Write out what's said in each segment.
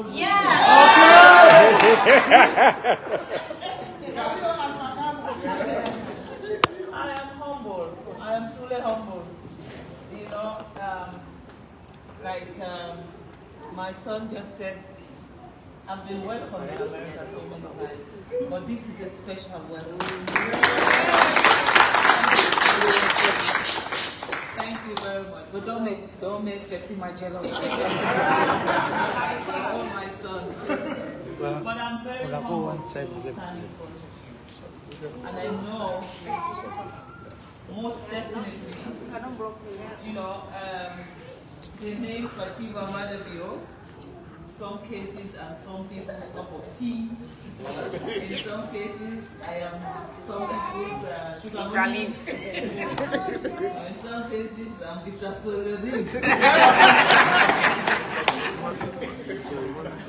I am humble. I am truly humble. You know, my son just said, I've been welcome in America so many times, but this is a special welcome. Thank you very much. But don't make Fatima jealous. All my sons. But I'm very humble to stand in front of you. And I know, most definitely, you know, the name Fatima Maada, some cases I'm some people's cup of tea. In some cases I am some people's sugar honey. In some cases I'm bitter solid.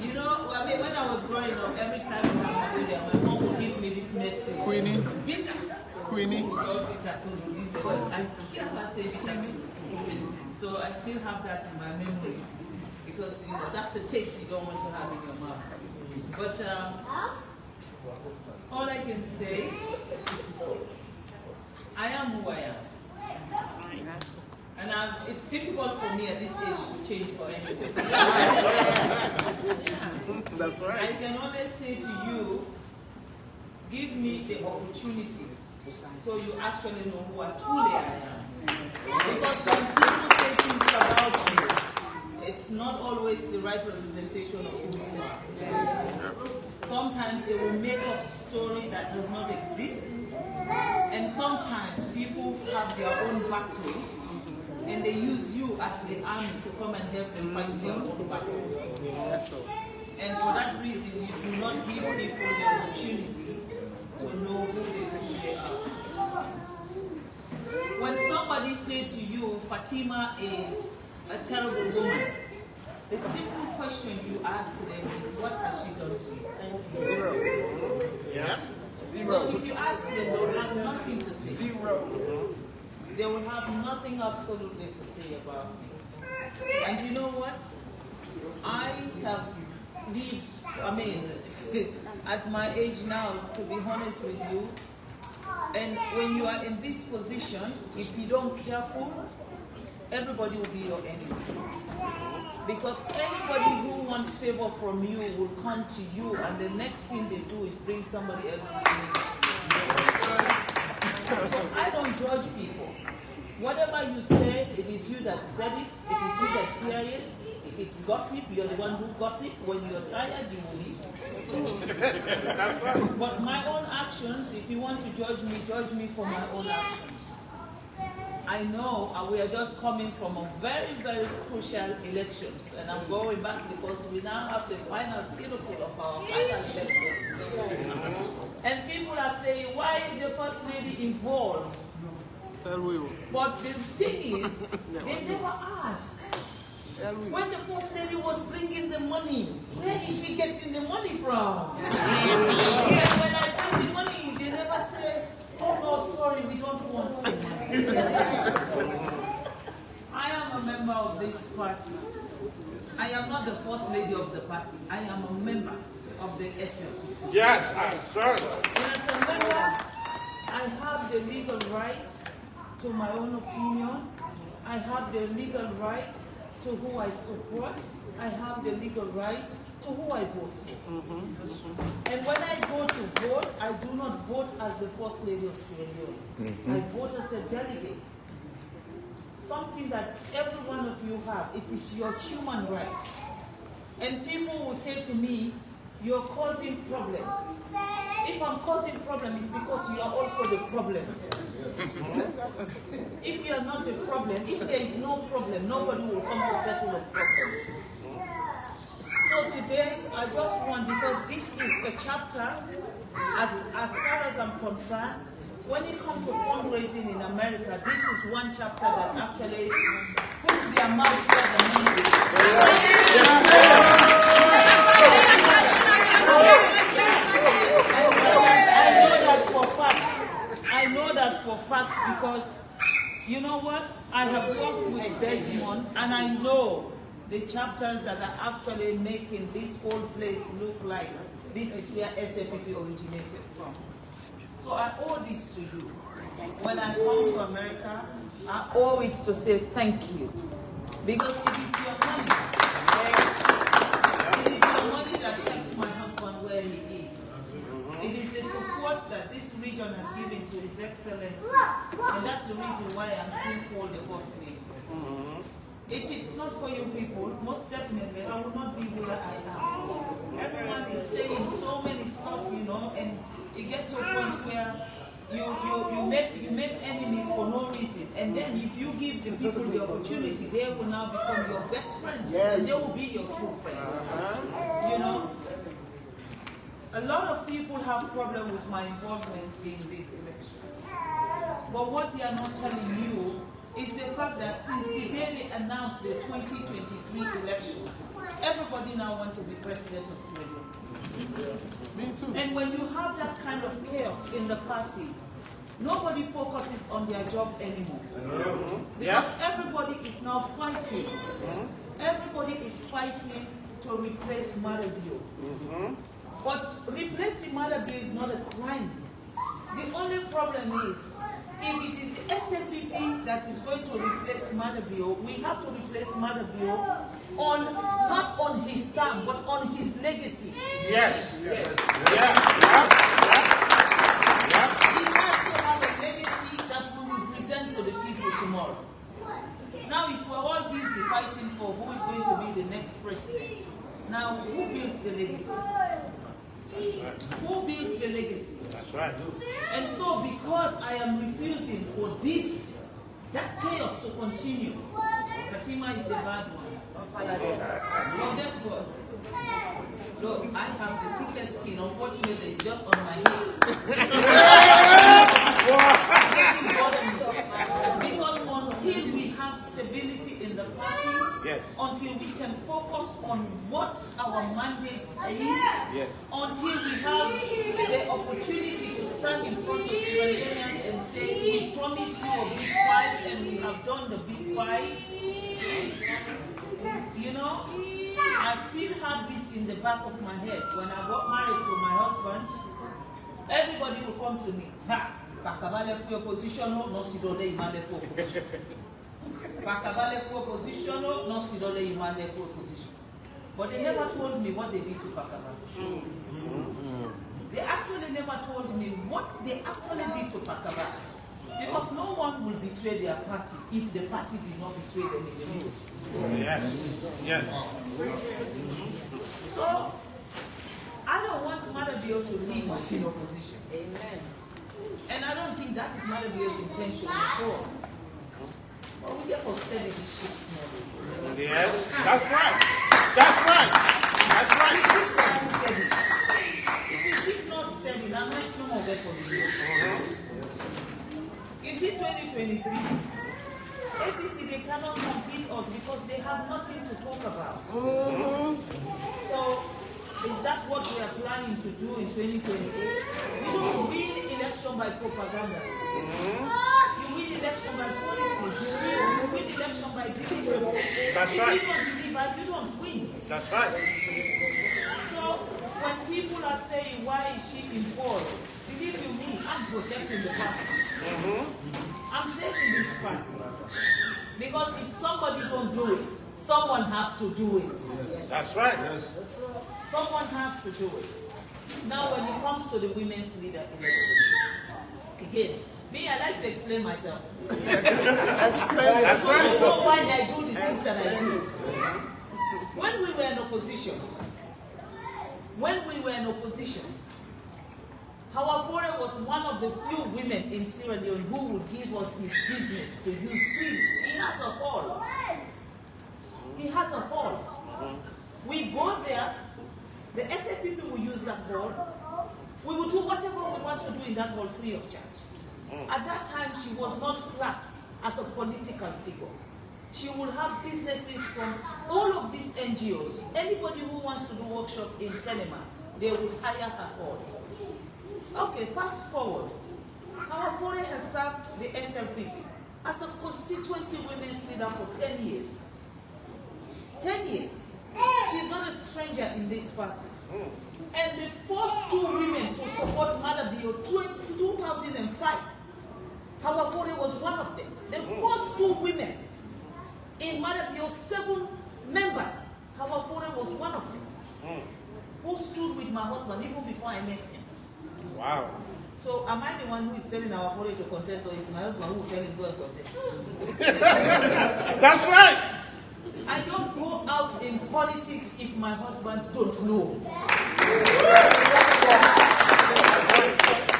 You know, I mean, when I was growing up, every time I was there, my mom would give me this medicine. Queenie. It's bitter. Queenie. It's called bitter solid. But I never say bitter solid. So I still have that in my memory. Because, you know, that's the taste you don't want to have in your mouth. But all I can say, I am who I am. And it's difficult for me at this age to change for anything. That's right. I can only say to you, give me the opportunity so you actually know who truly I am. Because when people say things about you, it's not always the right representation of who you are. Sometimes they will make up a story that does not exist. And sometimes people have their own battle and they use you as the army to come and help them fight their own battle. And for that reason, you do not give people the opportunity to know who they truly are. When somebody says to you, Fatima is a terrible woman, the simple question you ask them is, what has she done to you? Zero. Yeah? Zero. Because if you ask them, they will have nothing to say. Zero. They will have nothing absolutely to say about me. And you know what? I have lived, I mean, at my age now, to be honest with you, and when you are in this position, if you don't be careful, everybody will be your enemy. Because anybody who wants favor from you will come to you, and the next thing they do is bring somebody else's name. So I don't judge people. Whatever you say, it is you that said it, it is you that hear it. If it's gossip, you're the one who gossip. When you're tired, you will leave. But my own actions, if you want to judge me for my own actions. I know we are just coming from a very, very crucial elections, and I'm going back because we now have the final pinnacle of our final elections. And people are saying, why is the First Lady involved? But the thing is, they never ask. When the First Lady was bringing the money, where is she getting the money from? And when I bring the money, they never say, oh no, sorry, we don't want the money. I am a member of this party. I am not the First Lady of the party. I am a member of the SLPP. Yes, I'm sorry. And as a member, I have the legal right to my own opinion. I have the legal right to who I support. I have the legal right to who I vote for. And when I go to vote, I do not vote as the First Lady of Sierra Leone. I vote as a delegate. Something that every one of you have. It is your human right. And people will say to me, you're causing problem. If I'm causing problem, it's because you are also the problem. If you are not the problem, if there is no problem, nobody will come to settle a problem. So today, I just want, because this is a chapter, as far as I'm concerned, when it comes to fundraising in America, this is one chapter that actually puts their mouth where the money is. I know that for fact because, you know what, I have worked with Desmond and I know the chapters that are actually making this whole place look like this is where SLPP originated from. So I owe this to you. When I come to America, I owe it to say thank you. Because it is your money. It is your money that kept my husband where he is. It is the support that this region has given to His Excellency. And that's the reason why I'm still called the First Lady. If it's not for you people, most definitely I will not be where I am. Everyone is saying so many stuff, you know, and you get to a point where you make enemies for no reason. And then if you give the people the opportunity, they will now become your best friends. Yes. And they will be your true friends. You know? A lot of people have problem with my involvement in this election. But what they are not telling you is the fact that since the day they announced the 2023 election, everybody now wants to be president of Sierra Leone. Me too. And when you have that kind of chaos in the party, nobody focuses on their job anymore. Because everybody is now fighting. Everybody is fighting to replace Maada. But replacing Maada is not a crime. The only problem is, if it is the SLPP that is going to replace Maada, we have to replace Maada on, not on his term, but on his legacy. Yes. Yes. He has to have a legacy that we will present to the people tomorrow. Now, if we're all busy fighting for who is going to be the next president, now who builds the legacy? Who builds the legacy? That's right. And so, because I am refusing for that chaos to continue, Fatima is the bad one. Well, guess what? Look, I have the thickest skin. Unfortunately, it's just on my head. It doesn't bother me. Because until we have stability in the party, until we can focus on what our mandate is, until we have the opportunity to stand in front of Sierra Leoneans and say, we promise you a big five, and we have done the big five. You know, I still have this in the back of my head. When I got married to my husband, everybody will come to me. Ha! Pakabale for opposition, no sidole imale for opposition. Pakabale for opposition, no sidole imale for opposition. But they never told me what they did to Pakabale. They actually never told me what they actually did to Pakabale. Because no one will betray their party if the party did not betray them in the middle. Yes. So, I don't want Maada to leave us in opposition. Amen. And I don't think that is Maada's intention at all. But we get for steady the ships now. Yes, that's right. That's right. That's right. The ship was steady. If the ship not steady, now let's no more get for the year. You see, 2023, APC, they cannot compete us because they have nothing to talk about. So, is that what we are planning to do in 2028? We don't win election by propaganda. You win election by policies. You win election by delivery. That's right. If you don't deliver, you don't win. That's right. So, when people are saying, why is she involved? Believe you me, I'm protecting the party. I'm saving this party. Because if somebody don't do it, someone have to do it. That's right. Yes. Someone have to do it. Now when it comes to the women's leader election, again, me, I like to explain myself. Explain it. So you know why I do the things that I do. When we were in opposition, Hawafore was one of the few women in Sierra Leone who would give us his business to use freely. He has a hall. He has a hall. We go there, the SLPP will use that hall. We will do whatever we want to do in that hall free of charge. At that time, she was not classed as a political figure. She will have businesses from all of these NGOs. Anybody who wants to do workshop in Kenema, they would hire her hall. Okay, fast forward. Hawafore has served the SLPP as a constituency women's leader for 10 years. 10 years. She's not a stranger in this party. And the first 2 women to support Maada Bio 2005, Hawa Fore was one of them. The first 2 women in Maada Bio's 7-member, Hawa Fore was one of them, who stood with my husband even before I met him. Wow. So am I the one who is telling Hawa Fore to contest, or is my husband who will tell him to go and contest? That's right. I don't go out in politics if my husband don't know.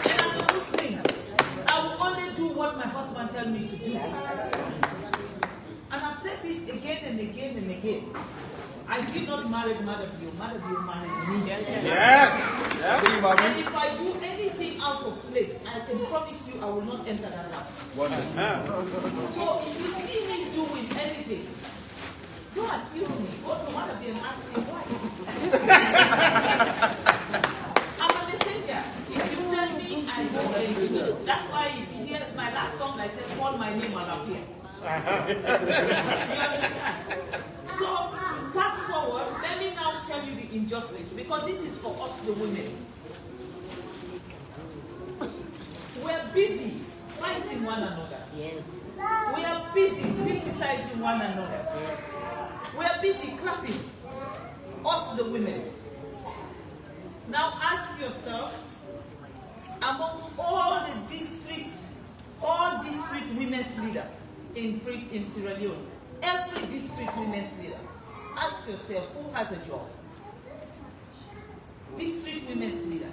And as a Muslim, I will only do what my husband tells me to do. And I've said this again and again and again. I did not marry Maada Bio. Maada Bio married me. Yes. And if I do anything out of place, I can promise you I will not enter that house. So if you see me doing anything, don't accuse me. Go to Maada Bio and ask me why. I'm a messenger. If you send me, I go and do it. That's why if you hear my last song, I said, call my name and appear. You understand? So, fast forward, let me now tell you the injustice, because this is for us, the women. We're busy fighting one another. Yes. We are busy criticizing one another. Yes. We are busy clapping, us the women. Now ask yourself, among all the districts, all district women's leaders in Sierra Leone, every district women's leader, ask yourself, who has a job? District women's leader.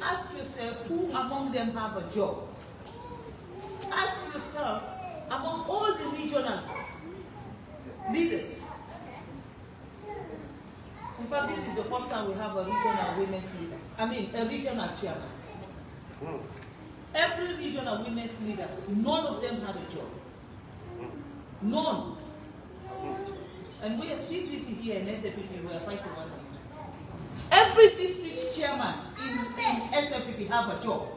Ask yourself, who among them have a job? Ask yourself, among all the regional leaders. In fact, this is the first time we have a regional women's leader. I mean, a regional chairman. Every regional women's leader, none of them had a job. None. And we are still busy here in SLPP, we are fighting one another. Every district chairman in SLPP have a job.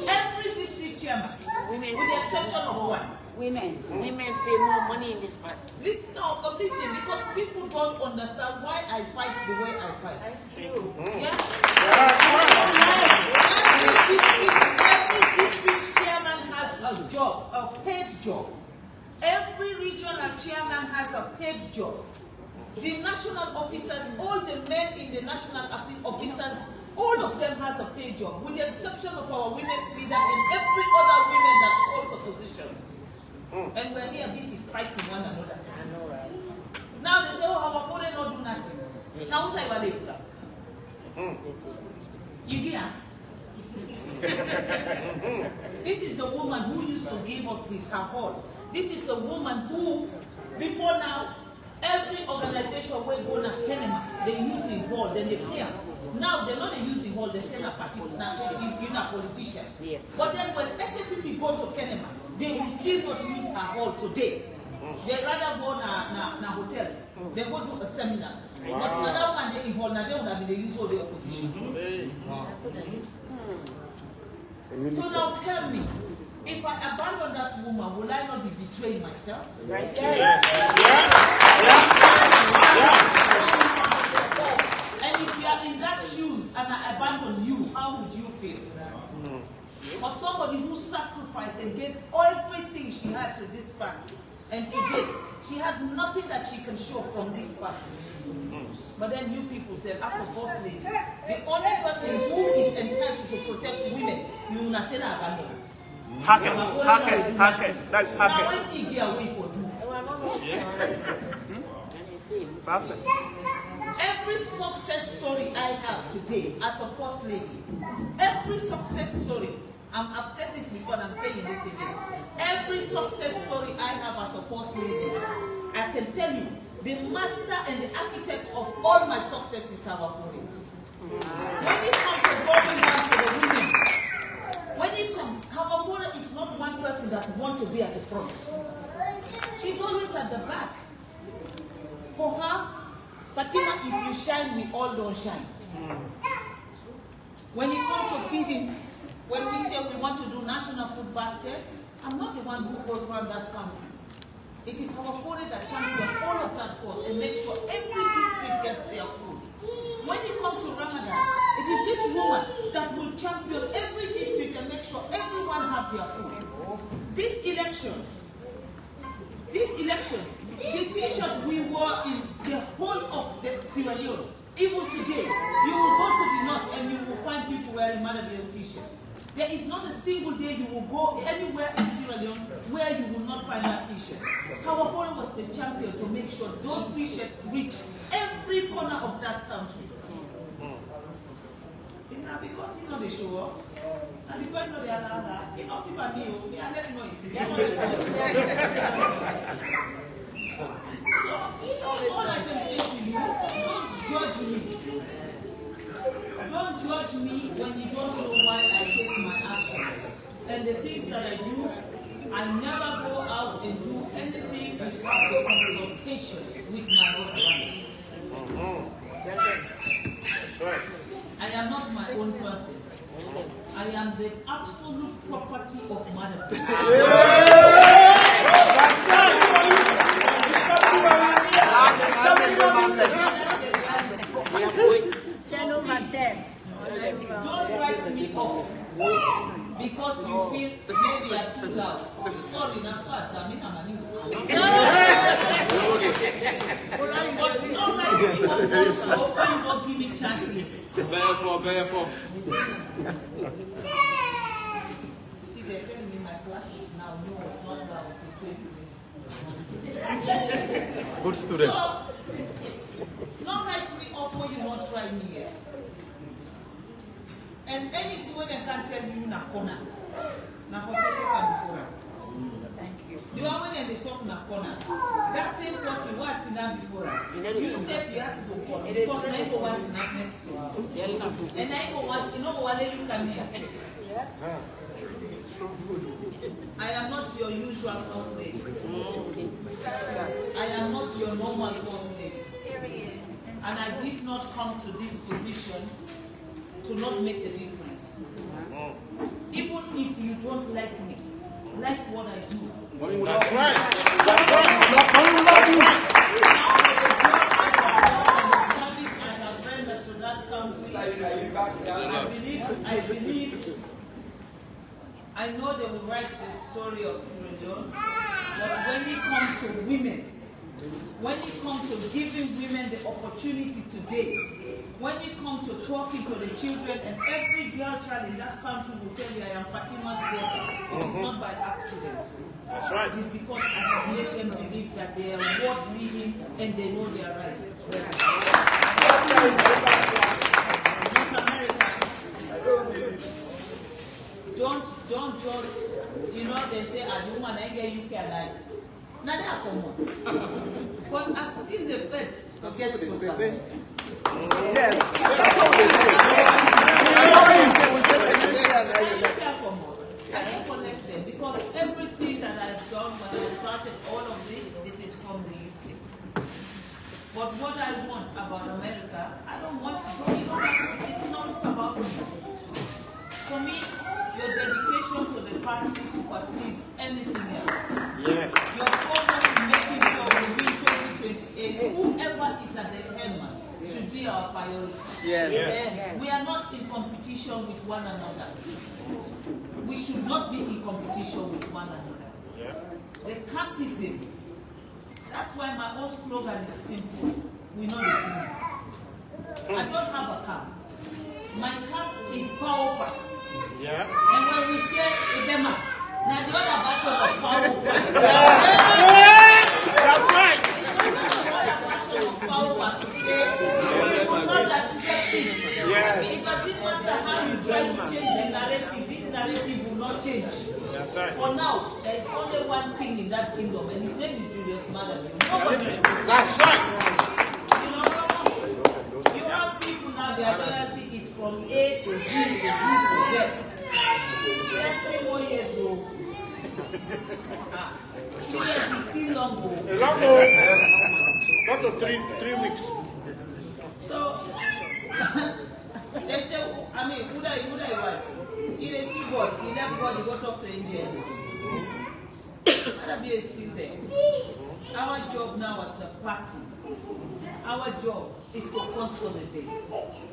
Every district chairman, with the exception of one. Women pay more money in this part. Listen, no, listen, because people don't understand why I fight the way I fight. Yeah? Every district chairman has a job, a paid job. Every regional chairman has a paid job. The national officers, all the men in the national officers, all of them has a paid job, with the exception of our women's leader and every other women that holds a position. And we're here busy fighting one another. I know, right? Now they say, oh, our foreign not do nothing. Now who's I You get This is the woman who used to give us her heart. This is a woman who, before now, every organization where go to Kenema, they use in hall, then they pay her. Now they're not using hall, they send a particular, you're a politician. Yes. But then when SLPP go to Kenema, they will still not use her hall today. They rather go na hotel. They go do a seminar. But another one they in hall, now they would have been use all the opposition. So now tell me, if I abandon that woman, will I not be betraying myself? Right. And if you are in that shoes and I abandon you, how would you feel? For somebody who sacrificed and gave everything she had to this party, and today she has nothing that she can show from this party. But then you people said, as a boss lady, the only person who is entitled to protect women, you will not say that abandon. Hacking. That's now hacking. what you get away for do? Perfect. Every success story I have today as a first lady, every success story, I've said this before and I'm saying this again. Every success story I have as a first lady, I can tell you, the master and the architect of all my success is our family. When it comes to going down to the women, when it comes, our father is not one person that wants to be at the front. She's always at the back. For her, Fatima, if you shine, we all don't shine. When it comes to feeding, when we say we want to do national food basket, I'm not the one who goes around that country. It is our foreign that champion all of that cause and make sure every district gets their food. When you come to Ramadan, it is this woman that will champion every district and make sure everyone have their food. These elections, the t-shirt we wore in the whole of the Sierra Leone, even today, you will go to the north and you will find people wearing Maada's t-shirt. There is not a single day you will go anywhere in Sierra Leone where you will not find that t-shirt. Our foreign was the champion to make sure those t-shirts reach every corner of that country. Now, because you know they show off, and because you know they are not, you know, people are me, I let me know it's So, all I can say to you, don't judge me. Don't judge me when you don't know why I take my actions. And the things that I do, I never go out and do anything without a consultation with my husband. I am not my own person. I am the absolute property of Maada. Don't write me off because you feel maybe I'm too loud. Sorry, that's what I mean. Don't write me off also when you don't give me chances. Therefore. See, they're telling me my classes now. No, it's not that. Good student. So, don't write me off when you not try me yet. And anything when I can't tell you na corner. Now for second before. Thank you. The one when they talk na corner, that same person what's in that before. You said you have to go court because I go what's in that next door. And I go what's in over what you can hear. I am not your usual first lady. I am not your normal first lady. And I did not come to this position to not make a difference. Even if you don't like me, like what I do. That's right. I know they will write the story of Sierra Leone, but when it comes to women, when it comes to giving women the opportunity today, when it comes to talking to the children, and every girl child in that country will tell you I am Fatima's daughter, it is not by accident. That's right. It is because I have made them believe that they are worth living and they know their rights. Not America. Don't just, you know, they say, I do want to get UK alive. Now they are common. But I still the feds forget to put them. Yes. I collect them because everything that I've done when I started all of this, it is from the UK. But what I want about America, I don't want to go. It's not about me. For me, your dedication to the party supersedes anything else. Yes. Your focus in making sure we win 2028, whoever is at the helm should be our priority. Yes. Yes. We are not in competition with one another. We should not be in competition with one another. Yeah. The campism, that's why my own slogan is simple. We know the thing. I don't have a camp. My camp is power. Yeah. And when we say Idema, now the other version of power. That's right. To say, we will not accept it. Yes. It doesn't matter how you try to change the narrative, this narrative will not change. That's right. For now, there is only one king in that kingdom, and his name is Julius Maada. Nobody. That's right. You have people now, their loyalty is from A to Z to Z to Z. They are 3 more years old. 2 years is still long old. A long not to 3 weeks. So, they say, I mean, who do I want? He dey see God, he left God, he go talk to angel. Maada is still there. Our job now as a party, our job is to consolidate.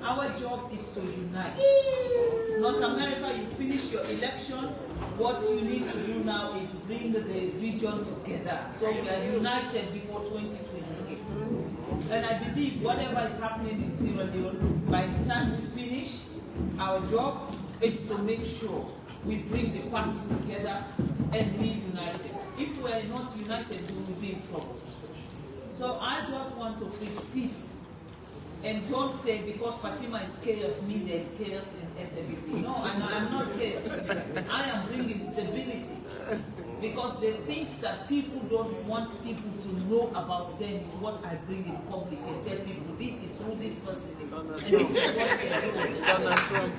Our job is to unite. North America, you finish your election. What you need to do now is bring the region together. So we are united before 2028. And I believe whatever is happening in Sierra Leone, by the time we finish, our job is to make sure we bring the party together and be united. If we are not united, we will be in trouble. So I just want to preach peace. And don't say because Fatima is chaos, me there is chaos in SLPP. No, I'm not chaos. I am bringing stability. Because the things that people don't want people to know about them is what I bring in public and tell people this is who this person is. And this is what they're doing.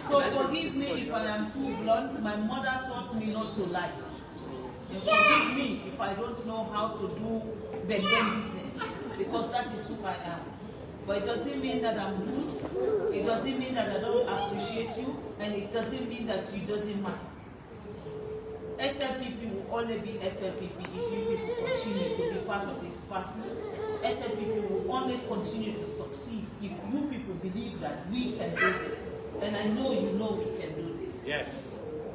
So forgive me if I am too blunt. My mother taught me not to lie. And forgive me if I don't know how to do the business. Because that is who I am. But it doesn't mean that I'm good. It doesn't mean that I don't appreciate you. And it doesn't mean that it doesn't matter. SLPP will only be SLPP if you people continue to be part of this party. SLPP will only continue to succeed if you people believe that we can do this. And I know you know we can do this. Yes.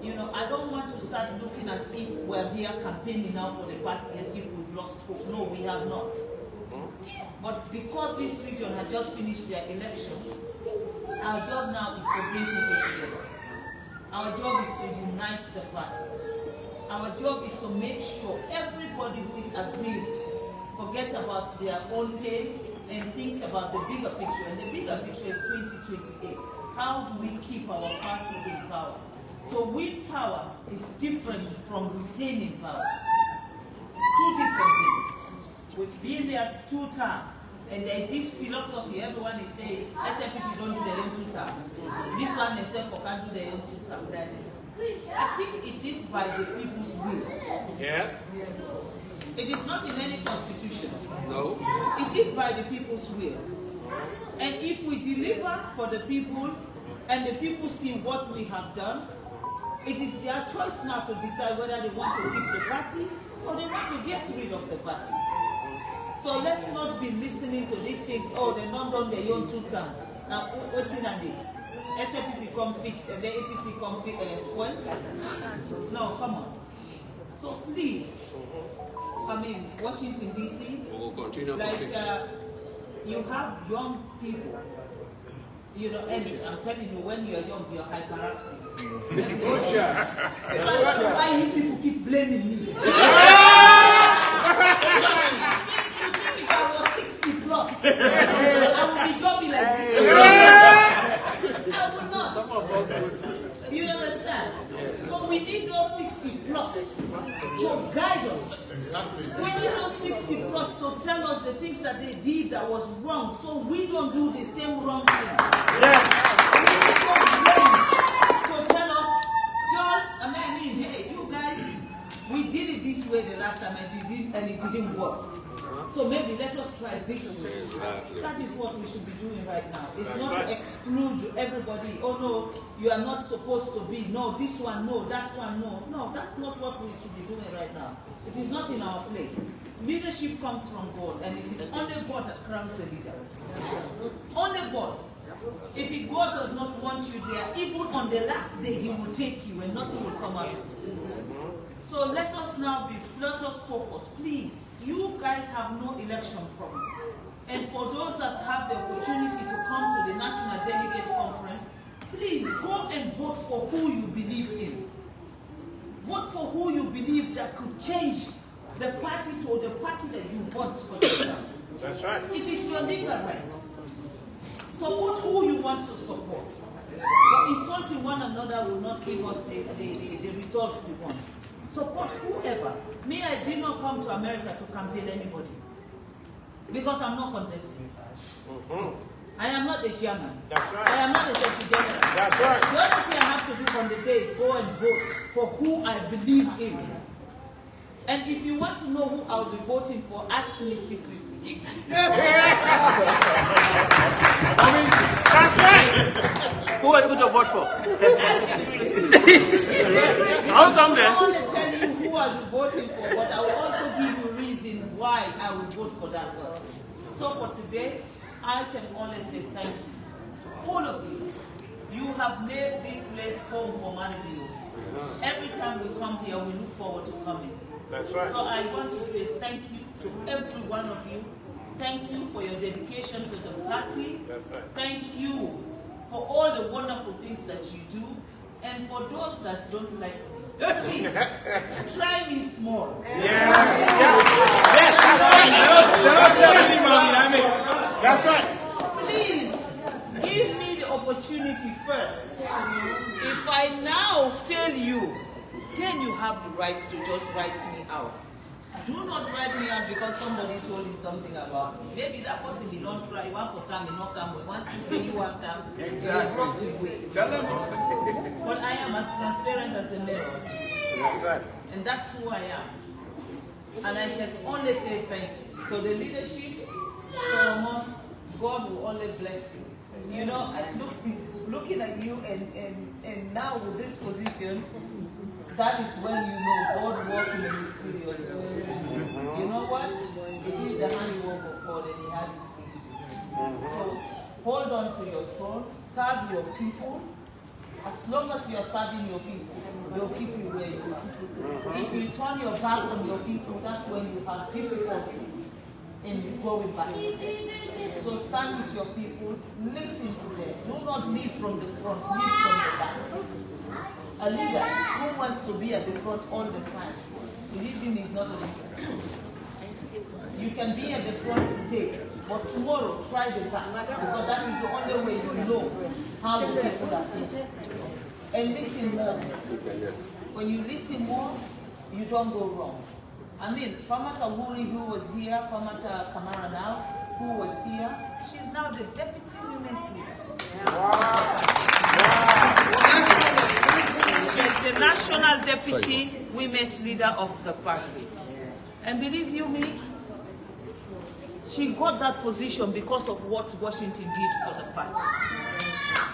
You know, I don't want to start looking as if we're here campaigning now for the party as if we've lost hope. No, we have not. But because this region had just finished their election, our job now is to bring people together. Our job is to unite the party. Our job is to make sure everybody who is aggrieved forget about their own pain and think about the bigger picture. And the bigger picture is 2028. How do we keep our party in power? To win power is different from retaining power. It's two different things. We've been there 2 times. And there's this philosophy, everyone is saying, SLPP don't do their own 2 times. This one itself for can't do their own 2 times. I think it is by the people's will. Yes. It is not in any constitution. No. It is by the people's will. And if we deliver for the people, and the people see what we have done, it is their choice now to decide whether they want to keep the party or they want to get rid of the party. So let's not be listening to these things, oh, they don't done their own 2 times. Now, what's in a day? SLPP come fix and the APC come fix spoil? No, come on. So please, I mean, Washington, D.C., We'll continue to like fix. you have young people, you know, and I'm telling you, when you're young, you're hyperactive. Why you people keep blaming me? If I was 60 plus, I would be jobbing like this. I would not. You understand? But we need those 60 plus to guide us. We need those 60 plus to tell us the things that they did that was wrong, so we don't do the same wrong thing. Yes. We need those brains to tell us, girls, I mean, hey, you guys, we did it this way the last time and it didn't work. So maybe let us try this way. That is what we should be doing right now. It's not to exclude everybody. Oh no, you are not supposed to be. No, this one, no, that one, no. No, that's not what we should be doing right now. It is not in our place. Leadership comes from God, and it is only God that crowns the leader. Only God. If God does not want you there, even on the last day, He will take you and nothing will come out of it. So let us now let us focus. Please, you guys have no election problem. And for those that have the opportunity to come to the National Delegate Conference, please go and vote for who you believe in. Vote for who you believe that could change the party to the party that you want for yourself. That's right. It is your legal right. Support who you want to support. But insulting one another will not give us the result we want. Support whoever. Me, I did not come to America to campaign anybody. Because I'm not contesting. I am not a chairman. That's right. I am not a secretary general. That's right. The only thing I have to do on the day is go and vote for who I believe in. And if you want to know who I'll be voting for, ask me secretly. That's right. Who are you going to vote for? I'll come there. I want to tell you who are I'll be voting for, but I will also give you reason why I will vote for that person. So for today, I can only say thank you. All of you. You have made this place home for Manabio. Every time we come here, we look forward to coming. That's right. So I want to say thank you to every one of you. Thank you for your dedication to the party. That's right. Thank you for all the wonderful things that you do. And for those that don't like me, please try me small. Yeah. That's right. Please give me the opportunity first. If I now fail you, then you have the right to just write me out. Do not write me out because somebody told you something about me. Maybe that person may not try. You want to come, may not come. But once you say you want to come, exactly. Tell them. But I am as transparent as a mirror. That's right. And that's who I am. And I can only say thank you. So the leadership, Solomon, God will always bless you. You know, looking at you and now with this position, that is when you know God working in mysterious ways. You know what? It is the handiwork of God and He has His people. So hold on to your throne, serve your people. As long as you are serving your people, they'll keep you where you are. If you turn your back on your people, that's when you have difficulty in going back. So stand with your people, listen to them. Do not lead from the front, lead from the back. A leader who wants to be at the front all the time, leading is not a leader. You can be at the front today, but tomorrow try the back, because that is the only way you know how the people are feeling. And listen more. When you listen more, you don't go wrong. I mean, Famata Wuri, who was here, Famata Kamara now, who was here, she's now the deputy women's leader. Wow. She's the national deputy women's leader of the party. And believe you me, she got that position because of what Washington did for the party.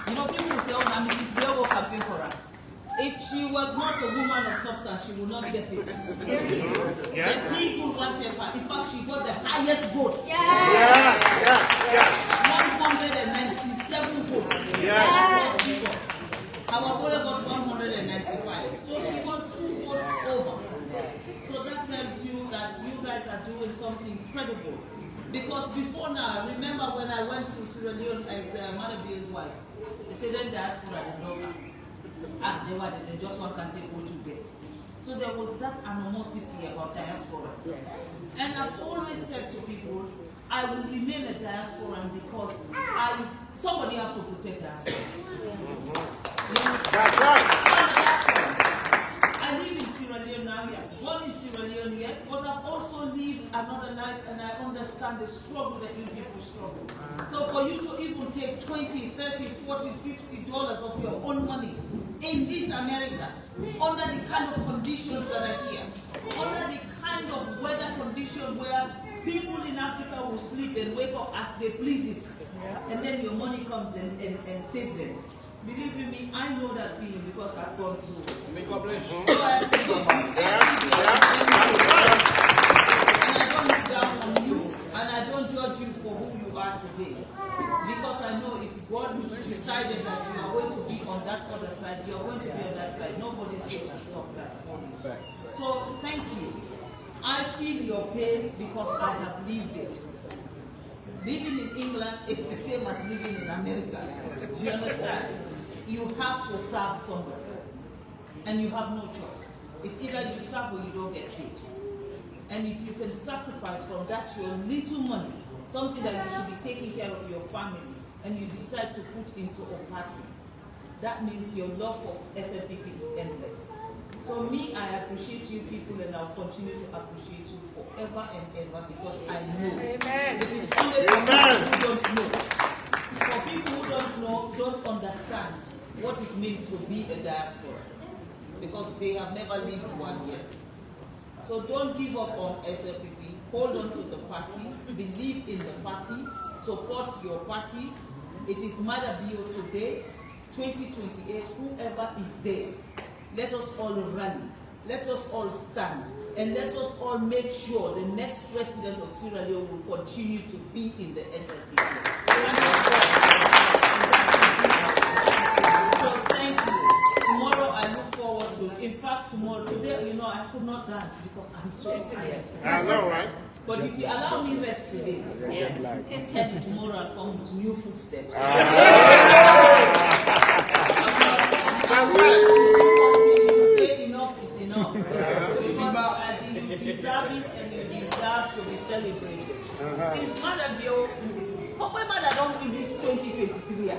You know, people say, oh, now Mrs. Blair will campaign for her. If she was not a woman of substance, she would not get it. The people wanted her. In fact, she got the highest votes. 197 votes. Our voter got 195. So she got 2 votes over. So that tells you that you guys are doing something incredible. Because before now, remember when I went to Sierra Leone as Maada wife, they said then diaspora did not come. They just one can take 2 bets. So there was that animosity about diaspora. And I've always said to people, I will remain a diasporan because somebody have to protect diasporans. That's right. I live in Sierra Leone now, yes. Born in Sierra Leone, yes, but I've also lived another life and I understand the struggle that you people struggle. So for you to even take $20, $30, $40, $50 of your own money in this America, under the kind of conditions that are here, under the kind of weather condition where people in Africa will sleep and wake up as they pleases, and then your money comes and saves them. Believe you me, I know that feeling because I've gone through it. May God bless you. So I appreciate you. And I don't look down on you, and I don't judge you for who you are today. Because I know if God decided that you are going to be on that other side, you are going to be on that side. Nobody's going to stop that for you. So thank you. I feel your pain because I have lived it. Living in England is the same as living in America. Do you understand? You have to serve somebody. And you have no choice. It's either you serve or you don't get paid. And if you can sacrifice from that your little money, something that you should be taking care of your family, and you decide to put into a party, that means your love for SLPP is endless. So me, I appreciate you people, and I'll continue to appreciate you forever and ever because I know. Amen. It is only for people who don't know. For people who don't know, don't understand what it means to be a diaspora because they have never lived one yet. So don't give up on SLPP. Hold on to the party. Believe in the party. Support your party. It is Maada today, 2028. Whoever is there, let us all rally let us all stand and let us all make sure the next president of Sierra Leone will continue to be in the SLPP. So thank you. Tomorrow I look forward to, in fact tomorrow, today, you know, I could not dance because I'm so tired. I know, right? But if you allow me rest today, tomorrow I'll come with new footsteps. You say enough is enough. Because you deserve it and you deserve to be celebrated. Since Maada for when Maada don't win this 2023,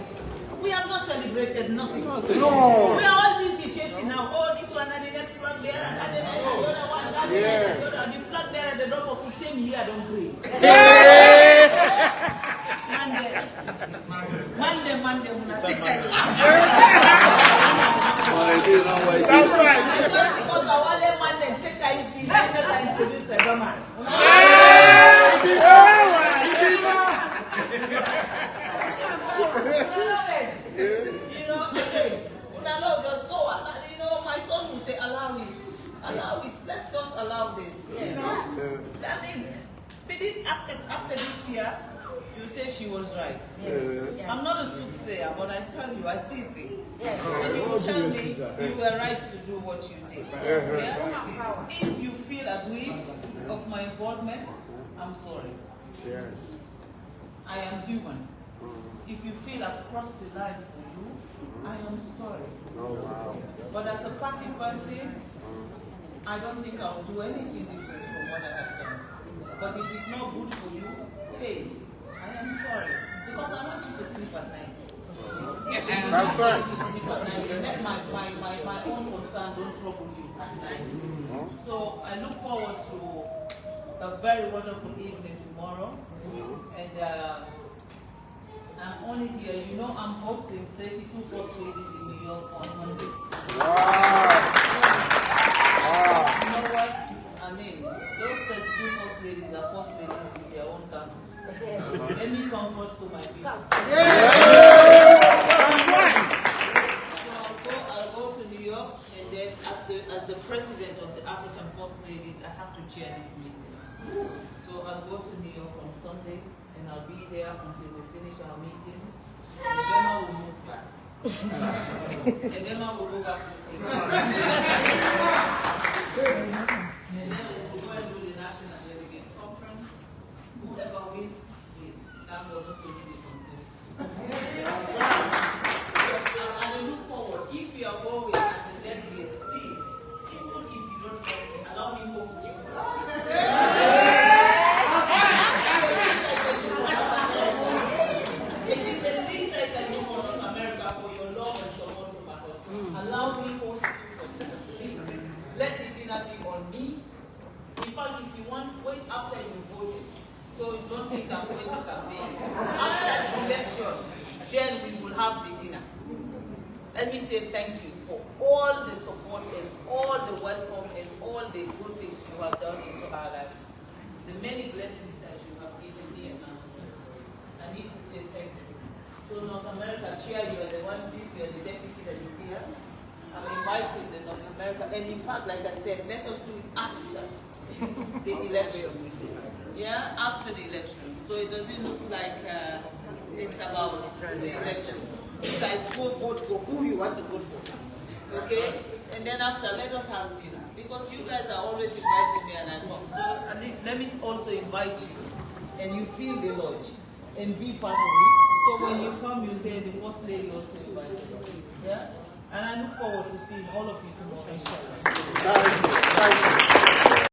we have not celebrated nothing. No. We are all busy chasing now. Oh, this one and the next flag bearer, and the other one, and the other. The flag bearer, the drop of who tell me here, I don't pray. Monday, when I take That's right. because I want them Monday, take a easy, let me introduce a woman. You know, again, just go. You know, my son will say, allow it. Let's just allow this. You know, I mean, after this year, you say she was right. Yes. I'm not a soothsayer, but I tell you, I see things. Yes. And you will tell me you were right to do what you did. Yeah? If you feel aggrieved of my involvement, I'm sorry. Yes. I am human. If you feel I've crossed the line for you, I am sorry. Oh, wow. But as a party person, I don't think I'll do anything different from what I have done. But if it's not good for you, hey, I am sorry. Because I want you to sleep at night. That's right. You sleep at night. And let my own concern don't trouble you at night. So I look forward to a very wonderful evening tomorrow. And I'm only here. You know, I'm hosting 32 First Ladies in New York on Monday. Wow. You know what? I mean, those 32 First Ladies are First Ladies in their own countries. Let me come first to my people. So I'll go to New York, and then as the president of the African First Ladies, I have to chair these meetings. So I'll go to New York on Sunday, and I'll be there until we finish our meeting. And then I will move back. And then I will go back to Africa. And then we'll go and do the National Delegates Conference. Whoever wins, that will not only contest. And I look forward. If you are going as a delegate, please, even if you don't get me, allow me to host you. It is the least I can do for North America for your love and support to my husband. Allow me to host you for dinner, please. Let the dinner be on me. In fact, if you want, wait after you voted. So you don't think I'm going to campaign. After the election, then we will have the dinner. Let me say thank you for all the support and all the welcome and all the good things you have done into our lives. The many blessings that you have given me and our son. I need to say thank you. So North America Chair, you are the one, since you are the deputy that is here. I'm inviting the North America, and in fact, like I said, let us do it after the election. Yeah, after the election. So it doesn't look like it's about the election. You guys go vote for who you want to vote for. Okay? And then after, let us have dinner. Because you guys are always inviting me and I come. So at least let me also invite you. And you feel the lodge. And be part of it. So when you come, you say the First Lady also invited you. Yeah? And I look forward to seeing all of you tomorrow. Inshallah. Thank you.